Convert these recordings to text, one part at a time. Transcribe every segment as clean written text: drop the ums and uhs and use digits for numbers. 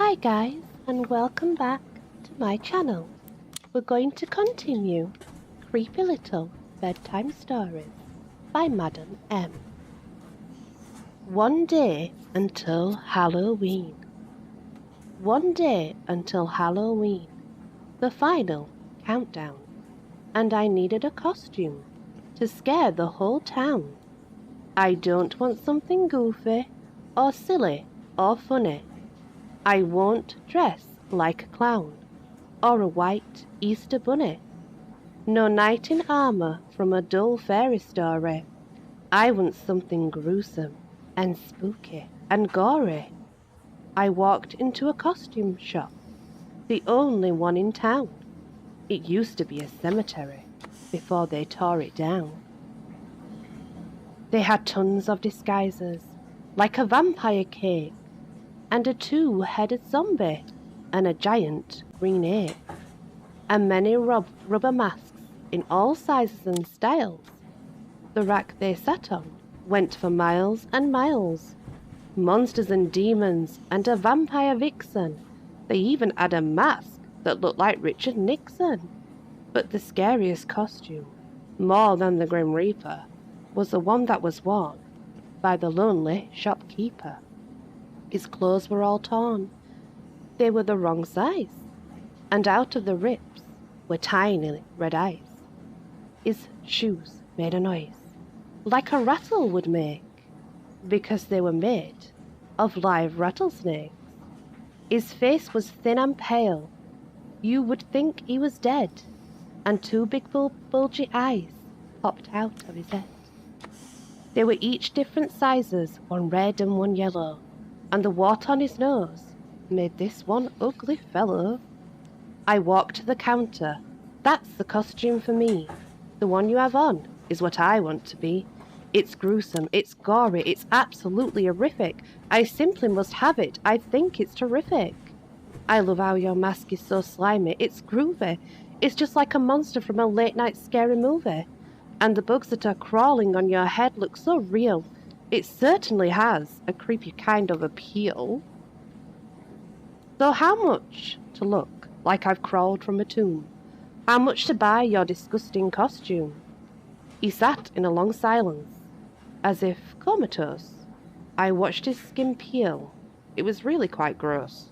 Hi guys, and welcome back to my channel. We're going to continue Creepy Little Bedtime Stories by Madam M. One day until Halloween. One day until Halloween, the final countdown, and I needed a costume to scare the whole town. I don't want something goofy or silly or funny. I won't dress like a clown or a white Easter bunny. No knight in armour from a dull fairy story. I want something gruesome and spooky and gory. I walked into a costume shop, the only one in town. It used to be a cemetery before they tore it down. They had tons of disguises, like a vampire cake, and a two-headed zombie, and a giant green ape, and many rubber masks in all sizes and styles. The rack they sat on went for miles and miles. Monsters and demons, and a vampire vixen. They even had a mask that looked like Richard Nixon. But the scariest costume, more than the Grim Reaper, was the one that was worn by the lonely shopkeeper. His clothes were all torn. They were the wrong size, and out of the rips were tiny red eyes. His shoes made a noise, like a rattle would make, because they were made of live rattlesnakes. His face was thin and pale. You would think he was dead, and two big bulgy eyes popped out of his head. They were each different sizes, one red and one yellow, and the wart on his nose made this one ugly fellow. I walked to the counter. That's the costume for me. The one you have on is what I want to be. It's gruesome, it's gory, it's absolutely horrific. I simply must have it. I think it's terrific. I love how your mask is so slimy. It's groovy. It's just like a monster from a late-night scary movie. And the bugs that are crawling on your head look so real. It certainly has a creepy kind of appeal. So how much to look like I've crawled from a tomb? How much to buy your disgusting costume? He sat in a long silence, as if comatose. I watched his skin peel. It was really quite gross.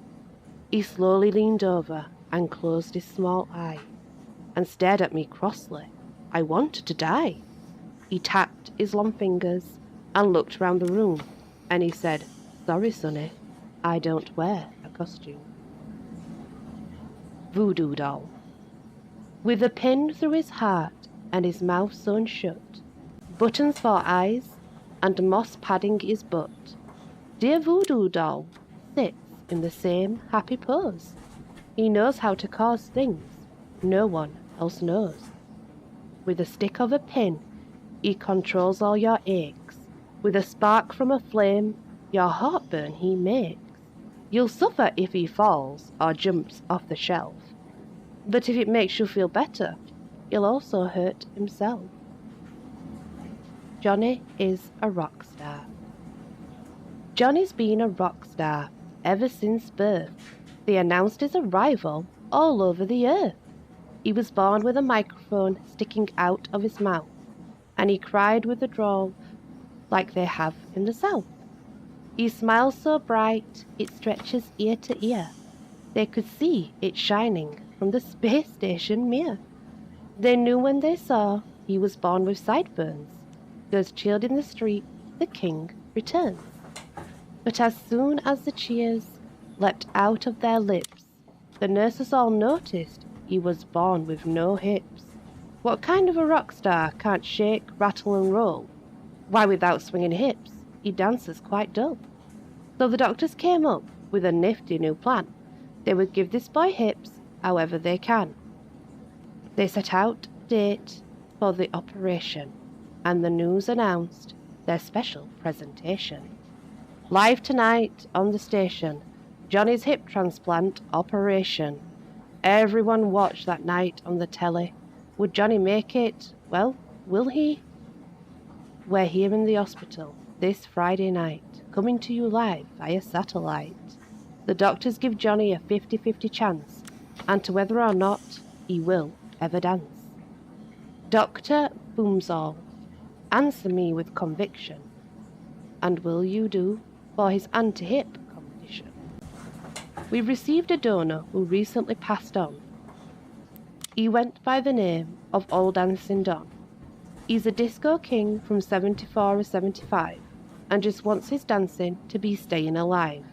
He slowly leaned over and closed his small eye and stared at me crossly. I wanted to die. He tapped his long fingers and looked round the room, and he said, "Sorry, Sonny, I don't wear a costume." Voodoo Doll. With a pin through his heart and his mouth sewn shut, buttons for eyes and moss padding his butt, dear Voodoo Doll sits in the same happy pose. He knows how to cause things no one else knows. With a stick of a pin, he controls all your aches. With a spark from a flame, your heartburn he makes. You'll suffer if he falls or jumps off the shelf. But if it makes you feel better, he'll also hurt himself. Johnny is a rock star. Johnny's been a rock star ever since birth. They announced his arrival all over the earth. He was born with a microphone sticking out of his mouth, and he cried with a drawl like they have in the South. He smiles so bright it stretches ear to ear. They could see it shining from the space station mirror. They knew when they saw he was born with sideburns. Those cheered in the street, the king returns. But as soon as the cheers leapt out of their lips, the nurses all noticed he was born with no hips. What kind of a rock star can't shake, rattle and roll? Why, without swinging hips, he dances quite dull. So the doctors came up with a nifty new plan. They would give this boy hips however they can. They set out a date for the operation, and the news announced their special presentation. Live tonight on the station, Johnny's hip transplant operation. Everyone watched that night on the telly. Would Johnny make it? Well, will he? We're here in the hospital this Friday night, coming to you live via satellite. The doctors give Johnny a 50-50 chance and to whether or not he will ever dance. Dr. Boomsall, answer me with conviction. And will you do for his anti-hip competition? We received a donor who recently passed on. He went by the name of Old Dancing Don. He's a disco king from 74 or 75 and just wants his dancing to be staying alive.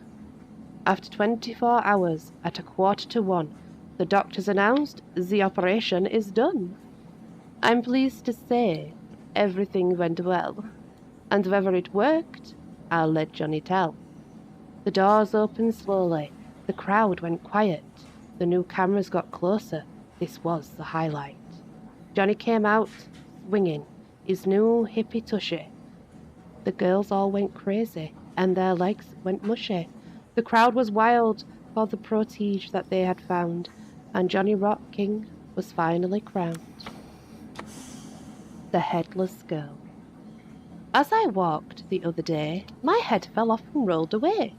After 24 hours at 1:45, the doctors announced the operation is done. I'm pleased to say everything went well, and whether it worked, I'll let Johnny tell. The doors opened slowly, the crowd went quiet, the new cameras got closer. This was the highlight. Johnny came out, swinging, his new hippie tushy. The girls all went crazy, and their legs went mushy. The crowd was wild for the protige that they had found, and Johnny Rock King was finally crowned. The Headless Girl. As I walked the other day, my head fell off and rolled away.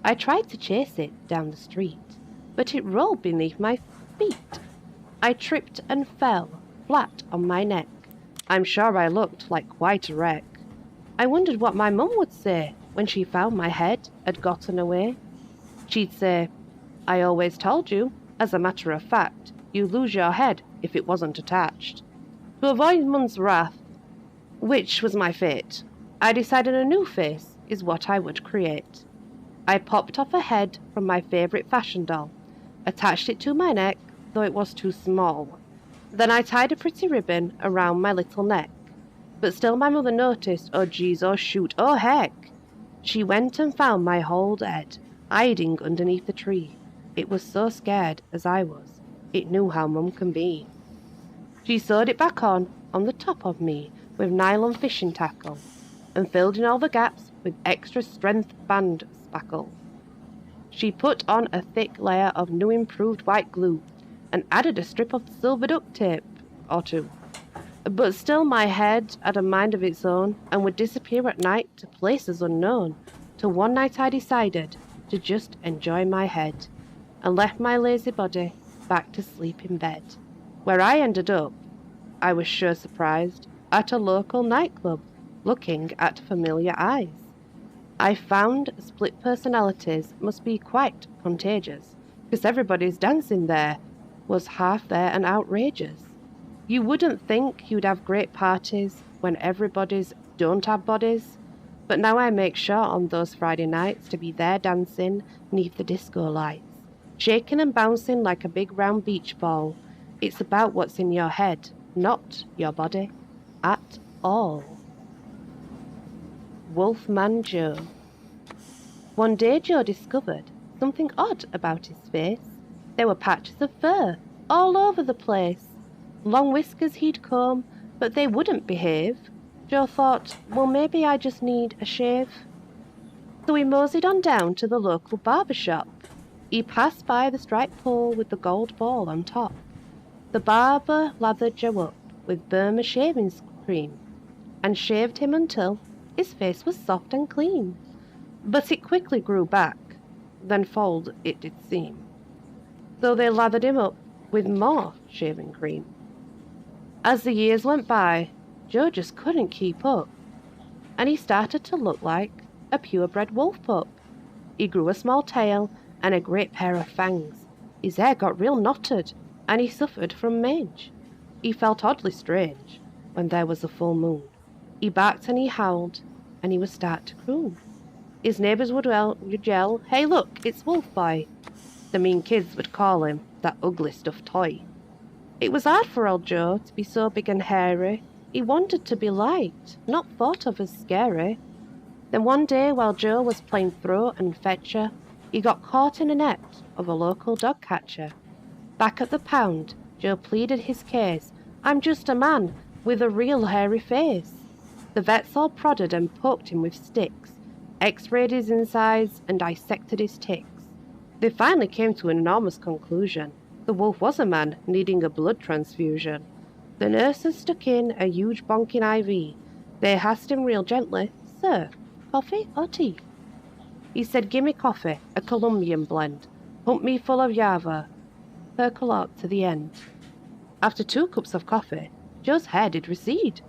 I tried to chase it down the street, but it rolled beneath my feet. I tripped and fell flat on my neck. I'm sure I looked like quite a wreck. I wondered what my mum would say when she found my head had gotten away. She'd say, I always told you, as a matter of fact, you'd lose your head if it wasn't attached. To avoid mum's wrath, which was my fate, I decided a new face is what I would create. I popped off a head from my favourite fashion doll, attached it to my neck, though it was too small. Then I tied a pretty ribbon around my little neck. But still my mother noticed, oh geez, oh shoot, oh heck. She went and found my whole head, hiding underneath the tree. It was so scared as I was, it knew how mum can be. She sewed it back on the top of me, with nylon fishing tackle, and filled in all the gaps with extra strength band spackle. She put on a thick layer of new improved white glue, and added a strip of silver duct tape or two. But still my head had a mind of its own, and would disappear at night to places unknown, till one night I decided to just enjoy my head, and left my lazy body back to sleep in bed, where I ended up, I was sure surprised, at a local nightclub, looking at familiar eyes. I found split personalities must be quite contagious, because everybody's dancing there was half there and outrageous. You wouldn't think you'd have great parties when everybody's don't have bodies, but now I make sure on those Friday nights to be there dancing neath the disco lights, shaking and bouncing like a big round beach ball. It's about what's in your head, not your body, at all. Wolfman Joe. One day Joe discovered something odd about his face. There were patches of fur all over the place. Long whiskers he'd comb, but they wouldn't behave. Joe thought, well, maybe I just need a shave. So he moseyed on down to the local barber shop. He passed by the striped pole with the gold ball on top. The barber lathered Joe up with Burma shaving cream and shaved him until his face was soft and clean. But it quickly grew back, then fold it did seem. So they lathered him up with more shaving cream. As the years went by, Joe just couldn't keep up, and he started to look like a purebred wolf pup. He grew a small tail and a great pair of fangs. His hair got real knotted, and he suffered from mange. He felt oddly strange when there was a full moon. He barked and he howled, and he would start to croon. His neighbours would yell, hey look, it's Wolf Boy. The mean kids would call him that ugly stuffed toy. It was hard for old Joe to be so big and hairy. He wanted to be liked, not thought of as scary. Then one day while Joe was playing throw and fetcher, he got caught in a net of a local dog catcher. Back at the pound, Joe pleaded his case. I'm just a man with a real hairy face. The vets all prodded and poked him with sticks, x-rayed his insides and dissected his ticks. They finally came to an enormous conclusion. The wolf was a man needing a blood transfusion. The nurses stuck in a huge bonking IV. They asked him real gently, Sir, coffee or tea? He said, gimme coffee, a Colombian blend. Pump me full of Java. Percolate to the end. After 2 cups of coffee, Joe's hair did recede.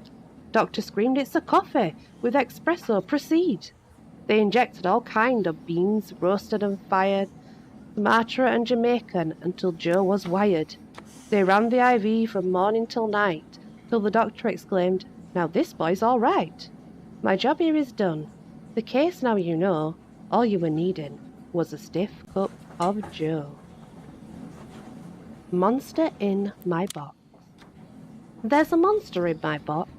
Doctor screamed, it's a coffee, with espresso, proceed. They injected all kind of beans, roasted and fired, Sumatra and Jamaican, until Joe was wired. They ran the IV from morning till night, till the doctor exclaimed, now this boy's all right. My job here is done. The case now you know, all you were needing was a stiff cup of Joe. Monster in my box. There's a monster in my box,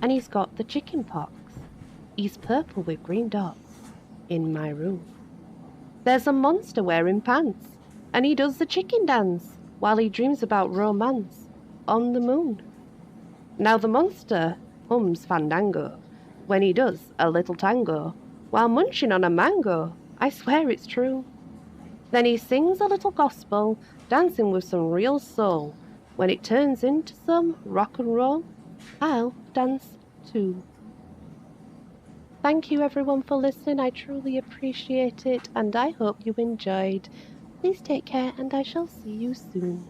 and he's got the chicken pox. He's purple with green dots in my room. There's a monster wearing pants, and he does the chicken dance while he dreams about romance on the moon. Now the monster hums fandango when he does a little tango while munching on a mango. I swear it's true. Then he sings a little gospel, dancing with some real soul. When it turns into some rock and roll, I'll dance too. Thank you everyone for listening. I truly appreciate it, and I hope you enjoyed. Please take care, and I shall see you soon.